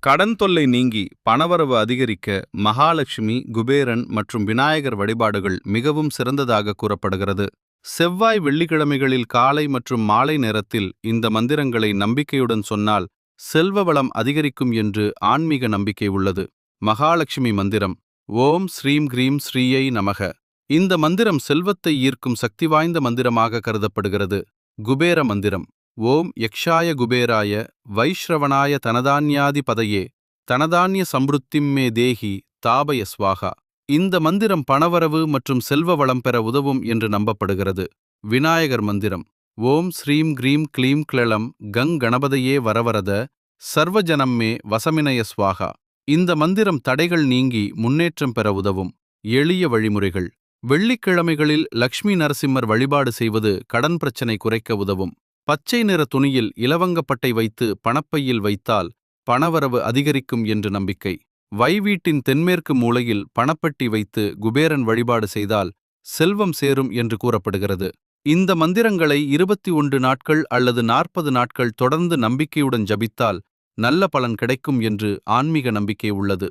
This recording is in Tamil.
கடன் தொல்லை நீங்கி பணவரவு அதிகரிக்க மகாலட்சுமி, குபேரன் மற்றும் விநாயகர் வழிபாடுகள் மிகவும் சிறந்ததாக கூறப்படுகிறது. செவ்வாய், வெள்ளிக்கிழமைகளில் காலை மற்றும் மாலை நேரத்தில் இந்த மந்திரங்களை நம்பிக்கையுடன் சொன்னால் செல்வ வளம் அதிகரிக்கும் என்று ஆன்மீக நம்பிக்கை உள்ளது. மகாலட்சுமி மந்திரம்: ஓம் ஸ்ரீம் கிரீம் ஸ்ரீயை நமக. இந்த மந்திரம் செல்வத்தை ஈர்க்கும் சக்தி வாய்ந்த மந்திரமாக கருதப்படுகிறது. குபேர மந்திரம்: ஓம் யக்ஷாய குபேராய வைஷ்ரவணாய தனதான்யாதி பதையே தனதான்ய சம்ருத்திம் மே தேஹி தாபய ஸ்வாகா. இந்த மந்திரம் பணவரவு மற்றும் செல்வ வளம் பெற உதவும் என்று நம்பப்படுகிறது. விநாயகர் மந்திரம்: ஓம் ஸ்ரீம் கிரீம் க்ளீம் க்ளலம் கங் கணபதையே வரவரத சர்வஜனம் மே வசமினய ஸ்வாகா. இந்த மந்திரம் தடைகள் நீங்கி முன்னேற்றம் பெற உதவும். எளிய வழிமுறைகள்: வெள்ளிக்கிழமைகளில் லக்ஷ்மி நரசிம்மர் வழிபாடு செய்வது கடன் பிரச்சனை குறைக்க உதவும். பச்சை நிற துணியில் இலவங்கப்பட்டை வைத்து பணப்பையில் வைத்தால் பணவரவு அதிகரிக்கும் என்று நம்பிக்கை. வீட்டின் தென்மேற்கு மூலையில் பணப்பெட்டி வைத்து குபேரன் வழிபாடு செய்தால் செல்வம் சேரும் என்று கூறப்படுகிறது. இந்த மந்திரங்களை 21 நாட்கள் அல்லது 40 நாட்கள் தொடர்ந்து நம்பிக்கையுடன் ஜபித்தால் நல்ல பலன் கிடைக்கும் என்று ஆன்மீக நம்பிக்கை உள்ளது.